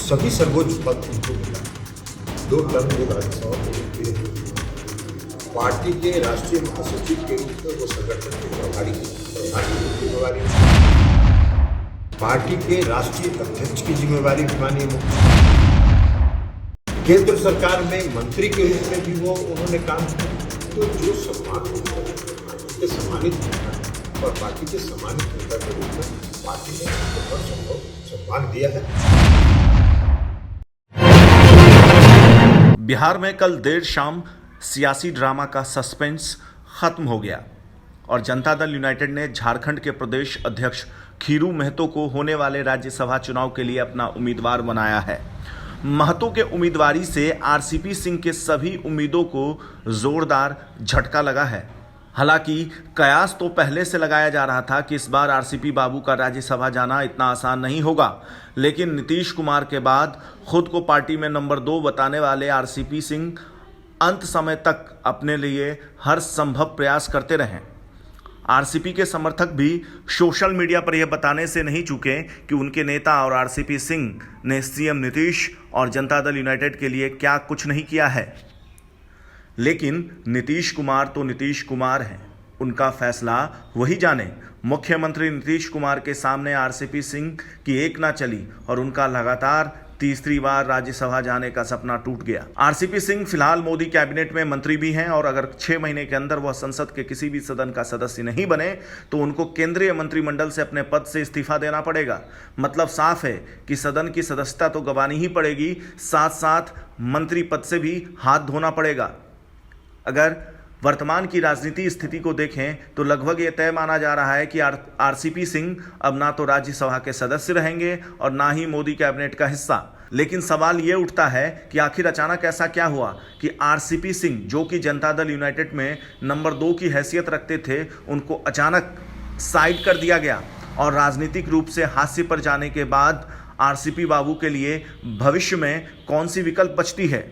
सभी सर्वोच्च पद उनको मिला। 2 टर्म वो राज्यसभा में रहते हैं। पार्टी के राष्ट्रीय महासचिव के रूप में वो संगठन के प्रभारी की जिम्मेवारी, पार्टी के राष्ट्रीय अध्यक्ष की जिम्मेवारी भी माननीय मुख्यमंत्री, केंद्र सरकार में मंत्री के रूप में भी वो उन्होंने काम किया। तो जो सम्मान होता है पार्टी के सम्मानित होता है और पार्टी के सम्मानित नेता के रूप में पार्टी ने उनको हर संभव सम्मान दिया है। बिहार में कल देर शाम सियासी ड्रामा का सस्पेंस खत्म हो गया और जनता दल यूनाइटेड ने झारखंड के प्रदेश अध्यक्ष खीरू महतो को होने वाले राज्यसभा चुनाव के लिए अपना उम्मीदवार बनाया है। महतो के उम्मीदवारी से आरसीपी सिंह के सभी उम्मीदों को जोरदार झटका लगा है। हालांकि कयास तो पहले से लगाया जा रहा था कि इस बार आरसीपी बाबू का राज्यसभा जाना इतना आसान नहीं होगा, लेकिन नीतीश कुमार के बाद खुद को पार्टी में नंबर 2 बताने वाले आरसीपी सिंह अंत समय तक अपने लिए हर संभव प्रयास करते रहे। आरसीपी के समर्थक भी सोशल मीडिया पर यह बताने से नहीं चूके कि उनके नेता और आरसीपी सिंह ने सीएम नीतीश और जनता दल यूनाइटेड के लिए क्या कुछ नहीं किया है। लेकिन नीतीश कुमार तो नीतीश कुमार हैं, उनका फैसला वही जाने। मुख्यमंत्री नीतीश कुमार के सामने आरसीपी सिंह की एक ना चली और उनका लगातार तीसरी बार राज्यसभा जाने का सपना टूट गया। आरसीपी सिंह फिलहाल मोदी कैबिनेट में मंत्री भी हैं और अगर 6 महीने के अंदर वह संसद के किसी भी सदन का सदस्य नहीं बने तो उनको केंद्रीय मंत्रिमंडल से अपने पद से इस्तीफा देना पड़ेगा। मतलब साफ है कि सदन की सदस्यता तो गंवानी ही पड़ेगी, साथ साथ मंत्री पद से भी हाथ धोना पड़ेगा। अगर वर्तमान की राजनीति स्थिति को देखें तो लगभग ये तय माना जा रहा है कि आरसीपी सिंह अब ना तो राज्यसभा के सदस्य रहेंगे और ना ही मोदी कैबिनेट का हिस्सा। लेकिन सवाल ये उठता है कि आखिर अचानक ऐसा क्या हुआ कि आरसीपी सिंह, जो कि जनता दल यूनाइटेड में नंबर 2 की हैसियत रखते थे, उनको अचानक साइड कर दिया गया और राजनीतिक रूप से हाशिए पर जाने के बाद आरसीपी बाबू के लिए भविष्य में कौन सी विकल्प बचती है।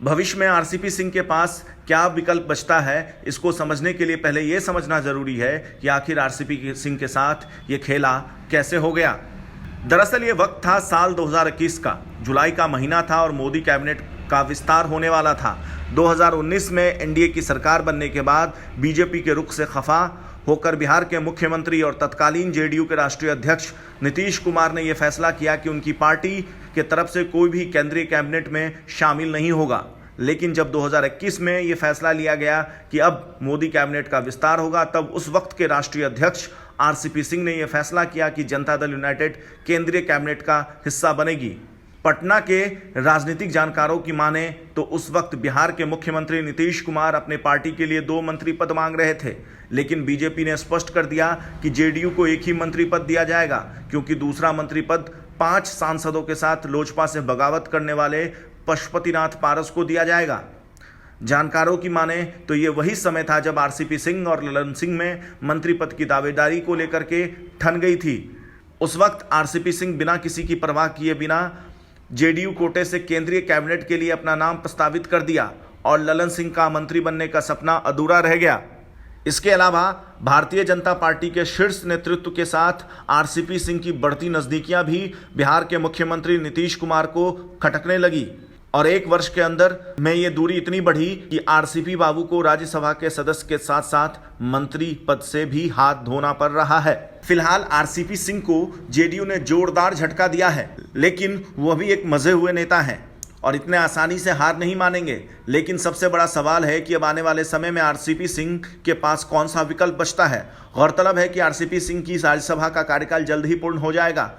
भविष्य में आरसीपी सिंह के पास क्या विकल्प बचता है, इसको समझने के लिए पहले यह समझना जरूरी है कि आखिर आरसीपी सिंह के साथ ये खेला कैसे हो गया। दरअसल ये वक्त था साल 2021 का, जुलाई का महीना था और मोदी कैबिनेट का विस्तार होने वाला था। 2019 में एनडीए की सरकार बनने के बाद बीजेपी के रुख से खफा होकर बिहार के मुख्यमंत्री और तत्कालीन जेडीयू के राष्ट्रीय अध्यक्ष नीतीश कुमार ने यह फैसला किया कि उनकी पार्टी के तरफ से कोई भी केंद्रीय कैबिनेट में शामिल नहीं होगा। लेकिन जब 2021 में यह फैसला लिया गया कि अब मोदी कैबिनेट का विस्तार होगा, तब उस वक्त के राष्ट्रीय अध्यक्ष आरसीपी सिंह ने यह फैसला किया कि जनता दल यूनाइटेड केंद्रीय कैबिनेट का हिस्सा बनेगी। पटना के राजनीतिक जानकारों की माने तो उस वक्त बिहार के मुख्यमंत्री नीतीश कुमार अपने पार्टी के लिए 2 मंत्री पद मांग रहे थे, लेकिन बीजेपी ने स्पष्ट कर दिया कि जेडीयू को एक ही मंत्री पद दिया जाएगा, क्योंकि दूसरा मंत्री पद 5 सांसदों के साथ लोजपा से बगावत करने वाले पशुपतिनाथ पारस को दिया जाएगा। जानकारों की माने तो ये वही समय था जब आरसीपी सिंह और ललन सिंह में मंत्री पद की दावेदारी को लेकर के ठन गई थी। उस वक्त आरसीपी सिंह बिना किसी की परवाह किए बिना जेडीयू कोटे से केंद्रीय कैबिनेट के लिए अपना नाम प्रस्तावित कर दिया और ललन सिंह का मंत्री बनने का सपना अधूरा रह गया। इसके अलावा भारतीय जनता पार्टी के शीर्ष नेतृत्व के साथ आरसीपी सिंह की बढ़ती नजदीकियां भी बिहार के मुख्यमंत्री नीतीश कुमार को खटकने लगी और 1 वर्ष के अंदर में ये दूरी इतनी बढ़ी कि आरसीपी बाबू को राज्यसभा के सदस्य के साथ साथ मंत्री पद से भी हाथ धोना पड़ रहा है। फिलहाल आरसीपी सिंह को जेडीयू ने जोरदार झटका दिया है, लेकिन वह भी एक मजे हुए नेता हैं और इतने आसानी से हार नहीं मानेंगे। लेकिन सबसे बड़ा सवाल है कि अब आने वाले समय में आरसीपी सिंह के पास कौन सा विकल्प बचता है। गौरतलब है कि आरसीपी सिंह की राज्यसभा का कार्यकाल जल्द ही पूर्ण हो जाएगा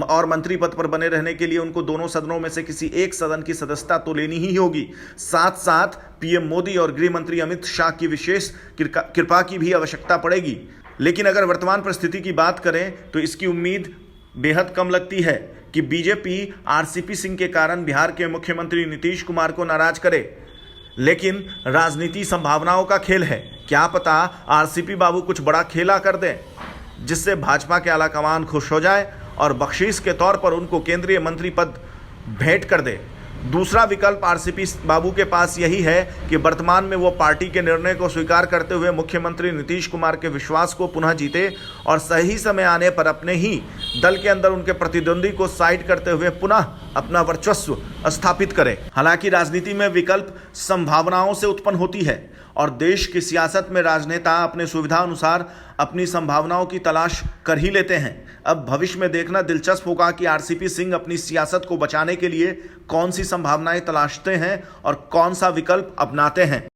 और मंत्री पद पर बने रहने के लिए उनको दोनों सदनों में से किसी एक सदन की सदस्यता तो लेनी ही होगी। साथ साथ पीएम मोदी और गृह मंत्री अमित शाह की विशेष कृपा की भी आवश्यकता पड़ेगी। लेकिन अगर वर्तमान परिस्थिति की बात करें तो इसकी उम्मीद बेहद कम लगती है कि बीजेपी आरसीपी सिंह के कारण बिहार के मुख्यमंत्री नीतीश कुमार को नाराज करे। लेकिन राजनीति संभावनाओं का खेल है, क्या पता आरसीपी बाबू कुछ बड़ा खेला कर दें जिससे भाजपा के आलाकमान खुश हो जाए और बख्शीश के तौर पर उनको केंद्रीय मंत्री पद भेंट कर दे। दूसरा विकल्प आरसीपी बाबू के पास यही है कि वर्तमान में वो पार्टी के निर्णय को स्वीकार करते हुए मुख्यमंत्री नीतीश कुमार के विश्वास को पुनः जीते और सही समय आने पर अपने ही दल के अंदर उनके प्रतिद्वंदी को साइड करते हुए पुनः अपना वर्चस्व स्थापित करें। हालांकि राजनीति में विकल्प संभावनाओं से उत्पन्न होती है और देश की सियासत में राजनेता अपने सुविधा अनुसार अपनी संभावनाओं की तलाश कर ही लेते हैं। अब भविष्य में देखना दिलचस्प होगा कि आरसीपी सिंह अपनी सियासत को बचाने के लिए कौन सी संभावनाएं तलाशते हैं और कौन सा विकल्प अपनाते हैं।